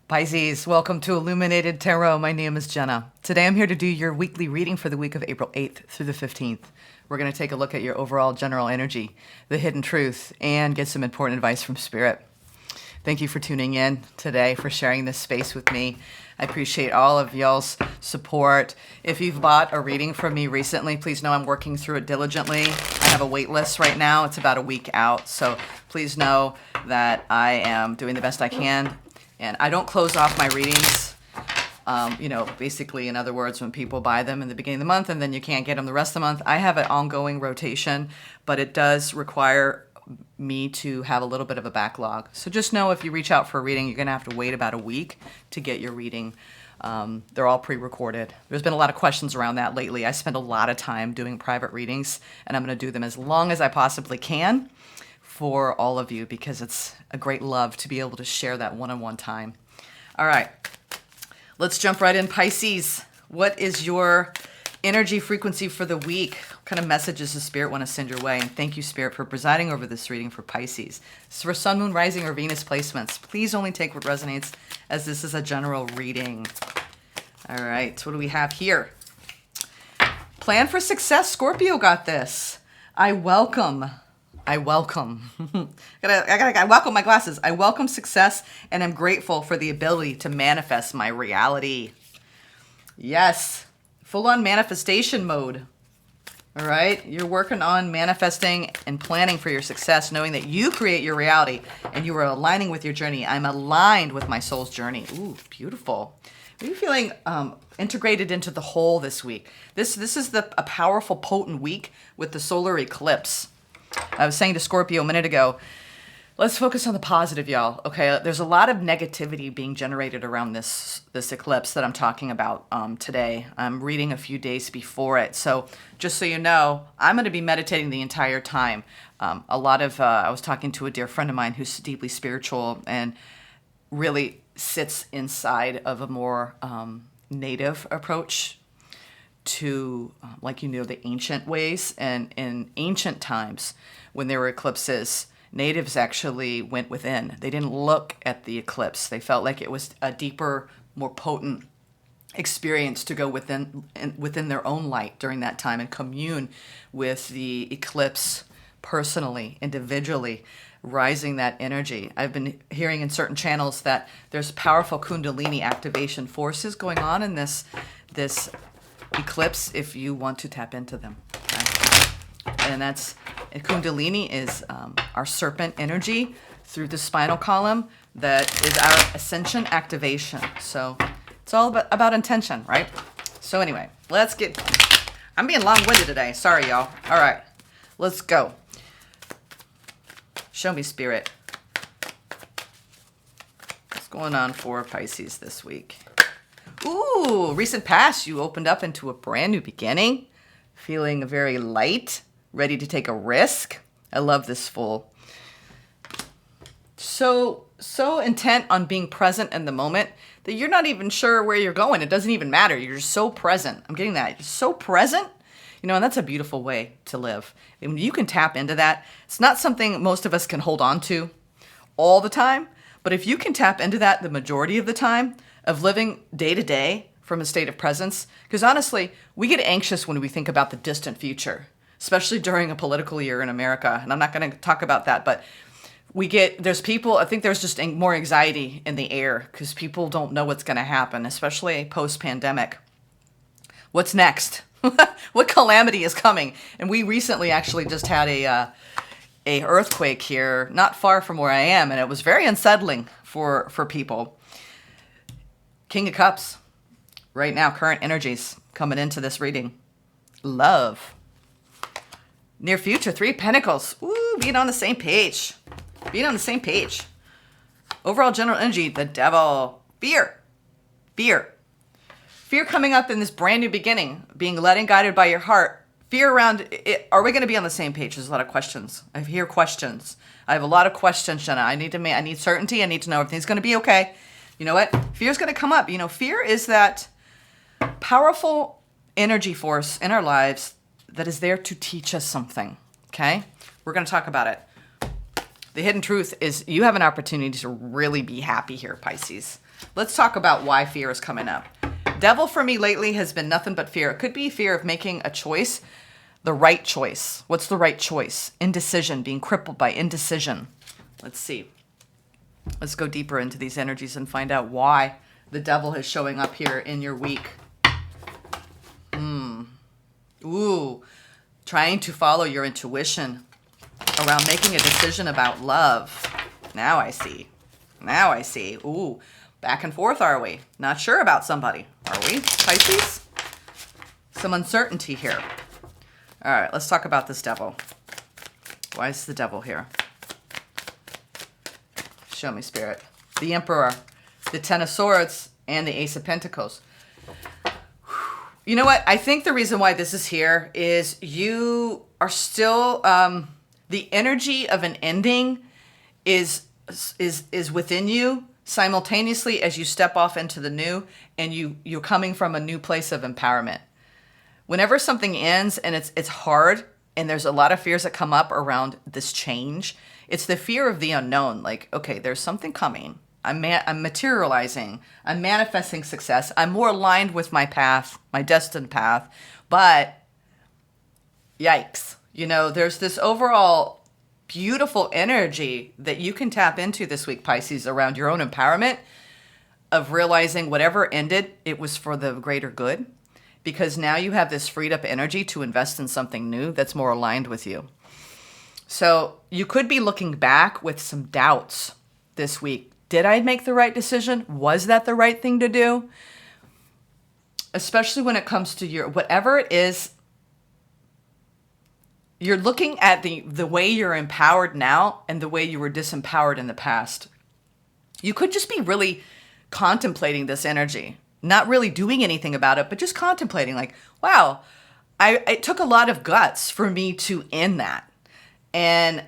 Pisces, welcome to Illuminated Tarot. My name is Jenna. Today I'm here to do your weekly reading for the week of April 8th through the 15th. We're going to take a look at your overall general energy, the hidden truth, and get some important advice from Spirit. Thank you for tuning in today, for sharing this space with me. I appreciate all of y'all's support. If you've bought a reading from me recently, please know I'm working through it diligently. I have a wait list right now. It's about a week out. So please know that I am doing the best I can. And I don't close off my readings, basically, in other words, when people buy them in the beginning of the month and then you can't get them the rest of the month. I have an ongoing rotation, but it does require me to have a little bit of a backlog. So just know if you reach out for a reading, you're going to have to wait about a week to get your reading. They're all pre-recorded. There's been a lot of questions around that lately. I spend a lot of time doing private readings, and I'm going to do them as long as I possibly can for all of you, because it's a great love to be able to share that one-on-one time. All right, let's jump right in. Pisces, what is your energy frequency for the week? What kind of messages does Spirit want to send your way? And thank you, Spirit, for presiding over this reading for Pisces. This is for Sun, Moon, Rising, or Venus placements. Please only take what resonates, as this is a general reading. All right, so what do we have here? Plan for success. Scorpio got this. I welcome I welcome my glasses. I welcome success, and I'm grateful for the ability to manifest my reality. Yes, full on manifestation mode. All right, you're working on manifesting and planning for your success, knowing that you create your reality and you are aligning with your journey. I'm aligned with my soul's journey. Ooh, beautiful. Are you feeling integrated into the whole this week? This is a powerful, potent week with the solar eclipse. I was saying to Scorpio a minute ago, let's focus on the positive, y'all. Okay, there's a lot of negativity being generated around this eclipse that I'm talking about today. I'm reading a few days before it. So just so you know, I'm going to be meditating the entire time. I was talking to a dear friend of mine who's deeply spiritual and really sits inside of a more native approach to, the ancient ways. And in ancient times, when there were eclipses, natives actually went within. They didn't look at the eclipse. They felt like it was a deeper, more potent experience to go within their own light during that time and commune with the eclipse personally, individually, rising that energy. I've been hearing in certain channels that there's powerful Kundalini activation forces going on in this eclipse if you want to tap into them. Okay? And Kundalini is our serpent energy through the spinal column that is our ascension activation. So it's all about intention, right? So anyway, I'm being long-winded today. Sorry, y'all. All right, let's go. Show me, Spirit. What's going on for Pisces this week? Ooh, recent past, you opened up into a brand new beginning, feeling very light, ready to take a risk. I love this Fool. So intent on being present in the moment that you're not even sure where you're going. It doesn't even matter. You're so present. I'm getting that. You're so present. And that's a beautiful way to live. And you can tap into that. It's not something most of us can hold on to all the time. But if you can tap into that the majority of the time, of living day to day from a state of presence, because honestly, we get anxious when we think about the distant future, especially during a political year in America. And I'm not going to talk about that, but there's people, I think there's just more anxiety in the air because people don't know what's going to happen, especially post-pandemic. What's next? What calamity is coming? And we recently actually just had a earthquake here, not far from where I am, and it was very unsettling for people. King of Cups, right now, current energies coming into this reading. Love. Near future, Three of Pentacles. Ooh, being on the same page. Being on the same page. Overall general energy, the Devil. Fear. Fear coming up in this brand new beginning, being led and guided by your heart. Fear around it. Are we going to be on the same page? There's a lot of questions. I hear questions. I have a lot of questions, Jenna. I need certainty. I need to know everything's going to be okay. You know what? Fear's going to come up. Fear is that powerful energy force in our lives that is there to teach us something. Okay? We're going to talk about it. The hidden truth is you have an opportunity to really be happy here, Pisces. Let's talk about why fear is coming up. Devil for me lately has been nothing but fear. It could be fear of making a choice, the right choice. What's the right choice? Indecision, being crippled by indecision. Let's see. Let's go deeper into these energies and find out why the devil is showing up here in your week. Ooh, trying to follow your intuition around making a decision about love. Now I see. Now I see. Ooh, back and forth, are we? Not sure about somebody, are we, Pisces? Some uncertainty here. All right, let's talk about this devil. Why is the devil here? Show me, Spirit. The Emperor, the Ten of Swords, and the Ace of Pentacles. You know what? I think the reason why this is here is you are still, the energy of an ending is within you simultaneously as you step off into the new, and you're coming from a new place of empowerment. Whenever something ends and it's hard, and there's a lot of fears that come up around this change, it's the fear of the unknown. Like, okay, there's something coming. I'm materializing. I'm manifesting success. I'm more aligned with my path, my destined path. But yikes, you know, there's this overall beautiful energy that you can tap into this week, Pisces, around your own empowerment of realizing whatever ended, it was for the greater good, because now you have this freed up energy to invest in something new that's more aligned with you. So you could be looking back with some doubts this week. Did I make the right decision? Was that the right thing to do? Especially when it comes to your, whatever it is, you're looking at the way you're empowered now and the way you were disempowered in the past. You could just be really contemplating this energy, not really doing anything about it, but just contemplating like, wow, it took a lot of guts for me to end that. And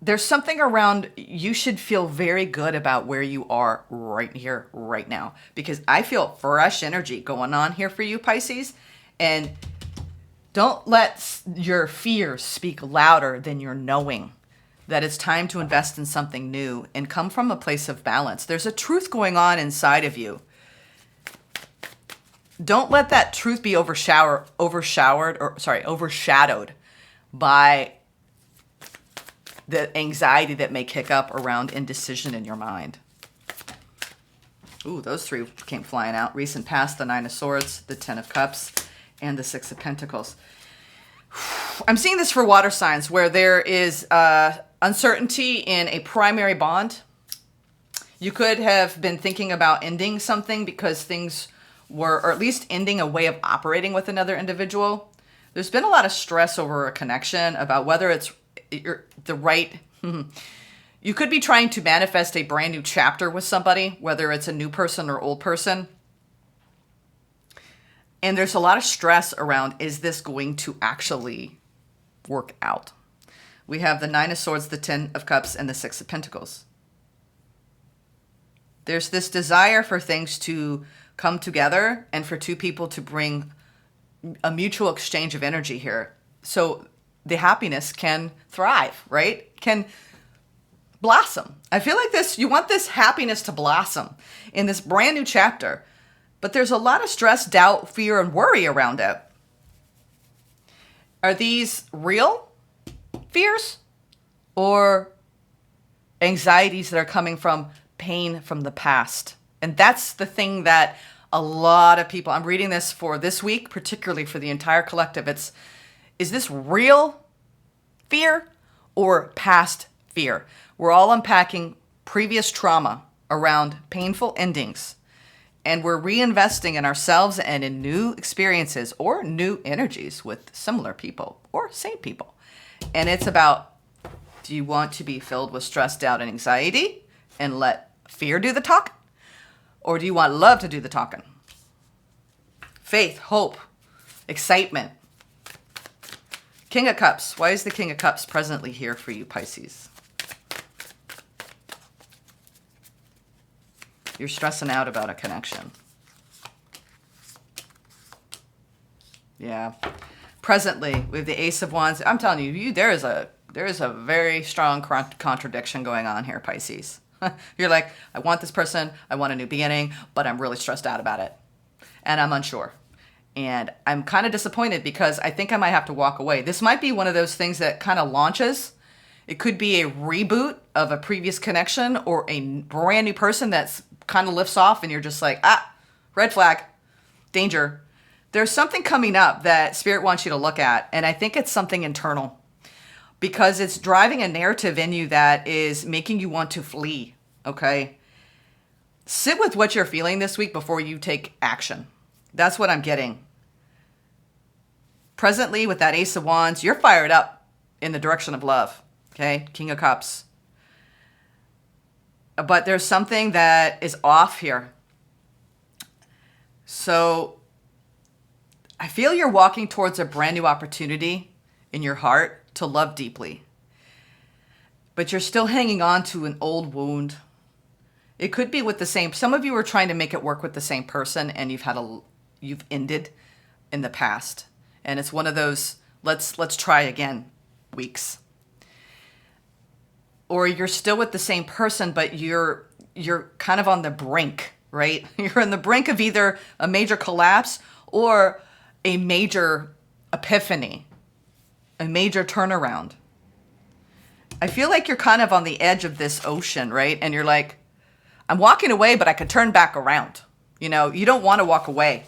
there's something around, you should feel very good about where you are right here, right now, because I feel fresh energy going on here for you, Pisces. And don't let your fears speak louder than your knowing that it's time to invest in something new and come from a place of balance. There's a truth going on inside of you. Don't let that truth be overshadowed by the anxiety that may kick up around indecision in your mind. Ooh, those three came flying out. Recent past, the Nine of Swords, the Ten of Cups, and the Six of Pentacles. I'm seeing this for water signs where there is uncertainty in a primary bond. You could have been thinking about ending something because things were, or at least ending a way of operating with another individual. There's been a lot of stress over a connection about whether it's the right. You could be trying to manifest a brand new chapter with somebody, whether it's a new person or old person. And there's a lot of stress around, is this going to actually work out? We have the Nine of Swords, the Ten of Cups, and the Six of Pentacles. There's this desire for things to come together and for two people to bring a mutual exchange of energy here. So the happiness can thrive, right? Can blossom. I feel like this, you want this happiness to blossom in this brand new chapter, but there's a lot of stress, doubt, fear, and worry around it. Are these real fears or anxieties that are coming from pain from the past? And that's the thing that a lot of people, I'm reading this for this week, particularly for the entire collective. Is this real fear or past fear? We're all unpacking previous trauma around painful endings, and we're reinvesting in ourselves and in new experiences or new energies with similar people or same people. And it's about, do you want to be filled with stress, doubt, and anxiety and let fear do the talking? Or do you want love to do the talking? Faith, hope, excitement. King of Cups. Why is the King of Cups presently here for you, Pisces? You're stressing out about a connection. Yeah. Presently, with the Ace of Wands, I'm telling you, there is a There is a very strong contradiction going on here, Pisces. You're like, I want this person, I want a new beginning, but I'm really stressed out about it. And I'm unsure. And I'm kind of disappointed because I think I might have to walk away. This might be one of those things that kind of launches. It could be a reboot of a previous connection or a brand new person that's kind of lifts off and you're just like, red flag, danger. There's something coming up that Spirit wants you to look at. And I think it's something internal because it's driving a narrative in you that is making you want to flee. Okay. Sit with what you're feeling this week before you take action. That's what I'm getting. Presently, with that Ace of Wands, you're fired up in the direction of love. Okay, King of Cups. But there's something that is off here. So I feel you're walking towards a brand new opportunity in your heart to love deeply. But you're still hanging on to an old wound. It could be with the same, some of you are trying to make it work with the same person and you've ended in the past. And it's one of those, let's try again weeks. Or you're still with the same person, but you're kind of on the brink, right? You're on the brink of either a major collapse or a major epiphany, a major turnaround. I feel like you're kind of on the edge of this ocean, right? And you're like, I'm walking away, but I could turn back around. You know, you don't want to walk away.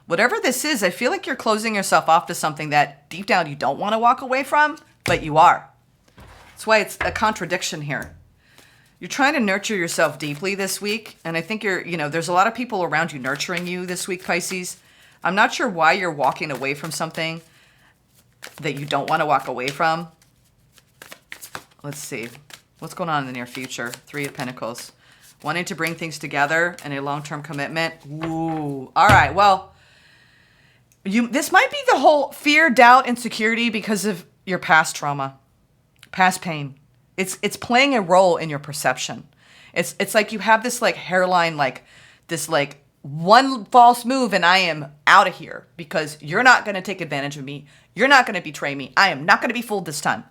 Whatever this is, I feel like you're closing yourself off to something that deep down you don't want to walk away from, but you are. That's why it's a contradiction here. You're trying to nurture yourself deeply this week. And I think there's a lot of people around you nurturing you this week, Pisces. I'm not sure why you're walking away from something that you don't want to walk away from. Let's see. What's going on in the near future? Three of Pentacles. Wanting to bring things together in a long-term commitment. Ooh. All right. Well, this might be the whole fear, doubt, insecurity because of your past trauma, past pain. It's playing a role in your perception. It's like you have this like hairline, like this like one false move and I am out of here because you're not going to take advantage of me. You're not going to betray me. I am not going to be fooled this time.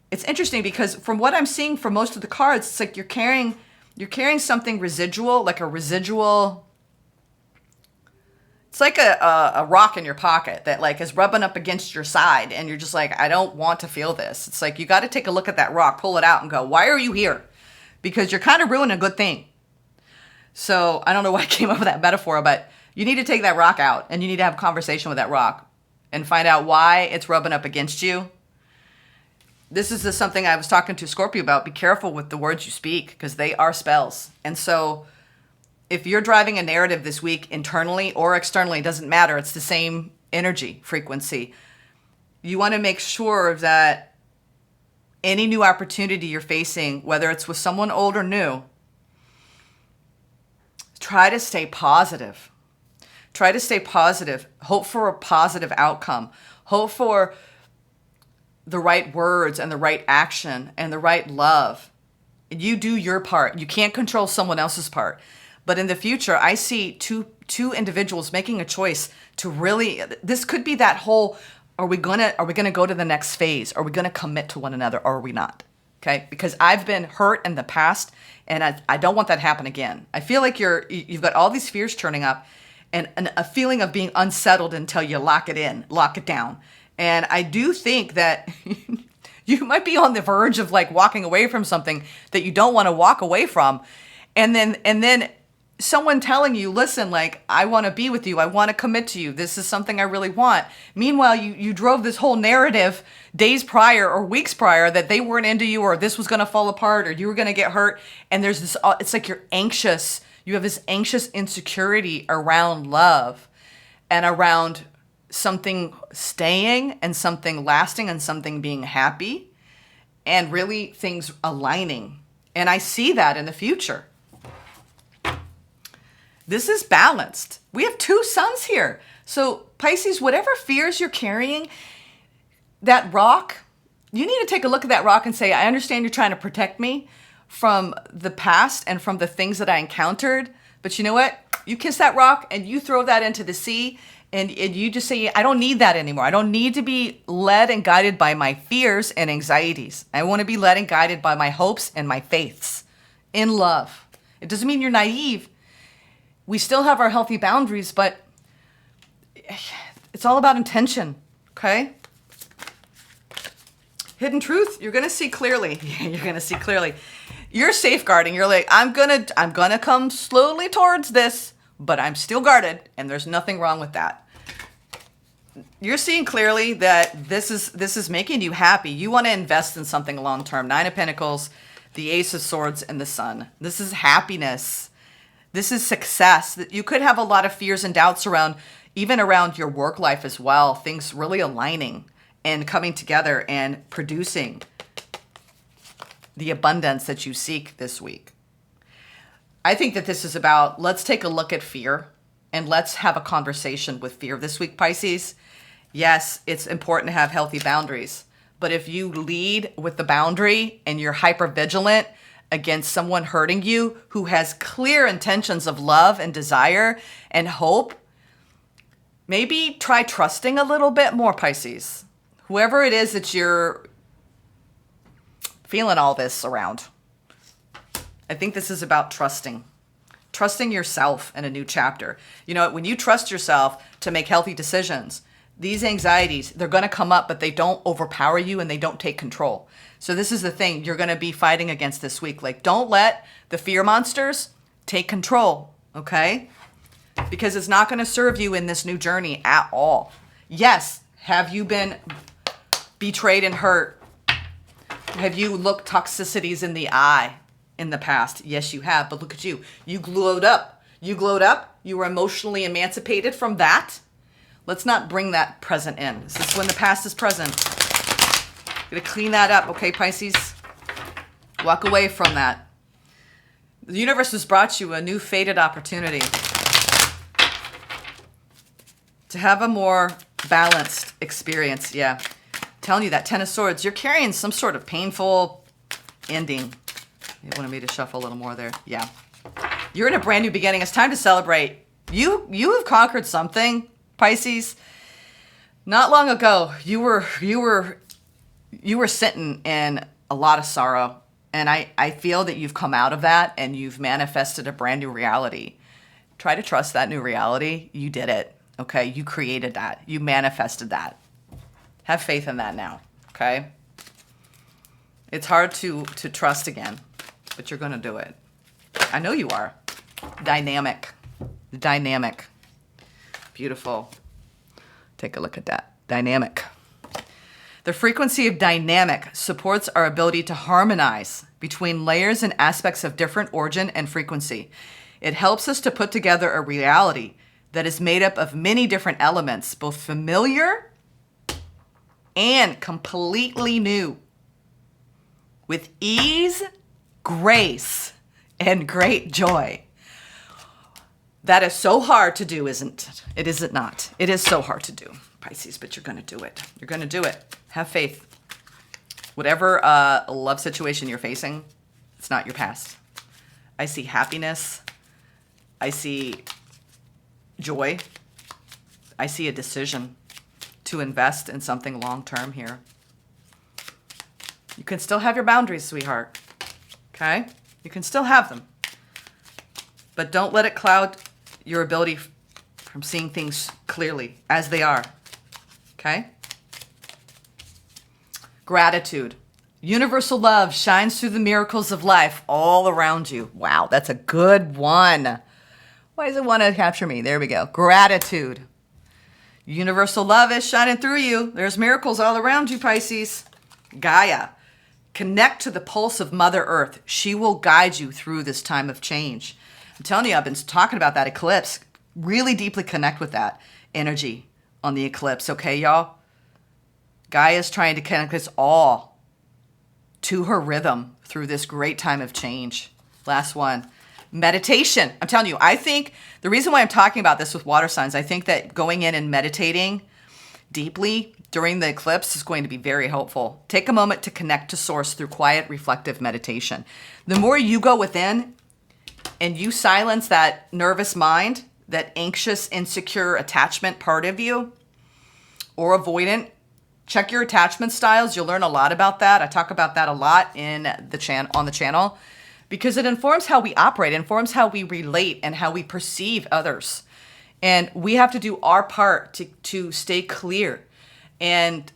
It's interesting because from what I'm seeing for most of the cards, it's like you're carrying something residual, like a residual. It's like a rock in your pocket that like is rubbing up against your side and you're just like, I don't want to feel this. It's like you got to take a look at that rock, pull it out and go, why are you here? Because you're kind of ruining a good thing. So I don't know why I came up with that metaphor, but you need to take that rock out and you need to have a conversation with that rock and find out why it's rubbing up against you. This is something I was talking to Scorpio about. Be careful with the words you speak because they are spells. And so if you're driving a narrative this week internally or externally, it doesn't matter. It's the same energy frequency. You want to make sure that any new opportunity you're facing, whether it's with someone old or new, try to stay positive. Try to stay positive. Hope for a positive outcome. Hope for the right words and the right action and the right love. You do your part. You can't control someone else's part. But in the future, I see two individuals making a choice to really, this could be that whole, are we gonna go to the next phase? Are we gonna commit to one another or are we not? Okay, because I've been hurt in the past and I don't want that to happen again. I feel like you've got all these fears turning up and a feeling of being unsettled until you lock it down. And I do think that you might be on the verge of like walking away from something that you don't want to walk away from. And then someone telling you, listen, like, I want to be with you. I want to commit to you. This is something I really want. Meanwhile, you drove this whole narrative days prior or weeks prior that they weren't into you or this was going to fall apart or you were going to get hurt. And there's this, it's like you're anxious. You have this anxious insecurity around love and around something staying and something lasting and something being happy and really things aligning. And I see that in the future. This is balanced. We have two suns here. So Pisces, whatever fears you're carrying, that rock, you need to take a look at that rock and say, I understand you're trying to protect me from the past and from the things that I encountered. But you know what? You kiss that rock and you throw that into the sea And you just say, I don't need that anymore. I don't need to be led and guided by my fears and anxieties. I want to be led and guided by my hopes and my faiths in love. It doesn't mean you're naive. We still have our healthy boundaries, but it's all about intention, okay? Hidden truth, you're going to see clearly. You're going to see clearly. You're safeguarding. You're like, I'm going to come slowly towards this, but I'm still guarded, and there's nothing wrong with that. You're seeing clearly that this is making you happy. You want to invest in something long term. Nine of Pentacles, the Ace of Swords, and the Sun. This is happiness. This is success. You could have a lot of fears and doubts around, even around your work life as well. Things really aligning and coming together and producing the abundance that you seek this week. I think that this is about, let's take a look at fear and let's have a conversation with fear this week, Pisces. Yes, it's important to have healthy boundaries, but if you lead with the boundary and you're hyper vigilant against someone hurting you who has clear intentions of love and desire and hope, maybe try trusting a little bit more, Pisces. Whoever it is that you're feeling all this around. I think this is about trusting yourself in a new chapter. You know, when you trust yourself to make healthy decisions, these anxieties, they're going to come up, but they don't overpower you and they don't take control. So this is the thing you're going to be fighting against this week. Like, don't let the fear monsters take control, okay? Because it's not going to serve you in this new journey at all. Yes, have you been betrayed and hurt? Have you looked toxicities in the eye in the past? Yes, you have. But look at you. You glowed up. You glowed up. You were emotionally emancipated from that. Let's not bring that present in. This is when the past is present. Gonna clean that up, okay, Pisces? Walk away from that. The universe has brought you a new fated opportunity to have a more balanced experience. Yeah. Telling you that Ten of Swords, you're carrying some sort of painful ending. You wanted me to shuffle a little more there. Yeah. You're in a brand new beginning. It's time to celebrate. You have conquered something, Pisces. Not long ago, you were sitting in a lot of sorrow. And I feel that you've come out of that and you've manifested a brand new reality. Try to trust that new reality. You did it. Okay. You created that. You manifested that. Have faith in that now. Okay. It's hard to trust again, but you're going to do it. I know you are. Dynamic. Dynamic. Beautiful. Take a look at that. Dynamic. The frequency of dynamic supports our ability to harmonize between layers and aspects of different origin and frequency. It helps us to put together a reality that is made up of many different elements, both familiar and completely new, with ease, grace, and great joy. That is so hard to do, isn't it? It isn't not. It is so hard to do, Pisces, but you're going to do it. You're going to do it. Have faith. Whatever love situation you're facing, it's not your past. I see happiness. I see joy. I see a decision to invest in something long-term here. You can still have your boundaries, sweetheart. Okay? You can still have them. But don't let it cloud your ability from seeing things clearly as they are. Okay? Gratitude. Universal love shines through the miracles of life all around you. Wow, that's a good one. Why does it want to capture me? There we go. Gratitude. Universal love is shining through you. There's miracles all around you, Pisces. Gaia. Connect to the pulse of Mother Earth. She will guide you through this time of change. I'm telling you, I've been talking about that eclipse. Really deeply connect with that energy on the eclipse, okay, y'all? Gaia's trying to connect us all to her rhythm through this great time of change. Last one. Meditation. I'm telling you, I think the reason why I'm talking about this with water signs, I think that going in and meditating deeply during the eclipse is going to be very helpful. Take a moment to connect to source through quiet, reflective meditation. The more you go within and you silence that nervous mind, that anxious, insecure attachment part of you or avoidant. Check your attachment styles. You'll learn a lot about that. I talk about that a lot on the channel because it informs how we operate, informs how we relate and how we perceive others. And we have to do our part to stay clear. And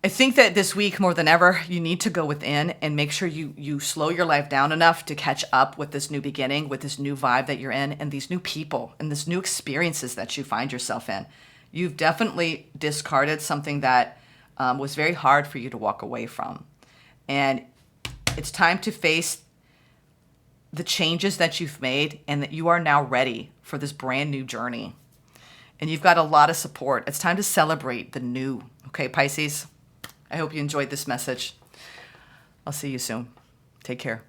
I think that this week more than ever, you need to go within and make sure you slow your life down enough to catch up with this new beginning, with this new vibe that you're in, and these new people and this new experiences that you find yourself in. You've definitely discarded something that was very hard for you to walk away from. And it's time to face the changes that you've made and that you are now ready for this brand new journey. And you've got a lot of support. It's time to celebrate the new. Okay, Pisces? I hope you enjoyed this message. I'll see you soon. Take care.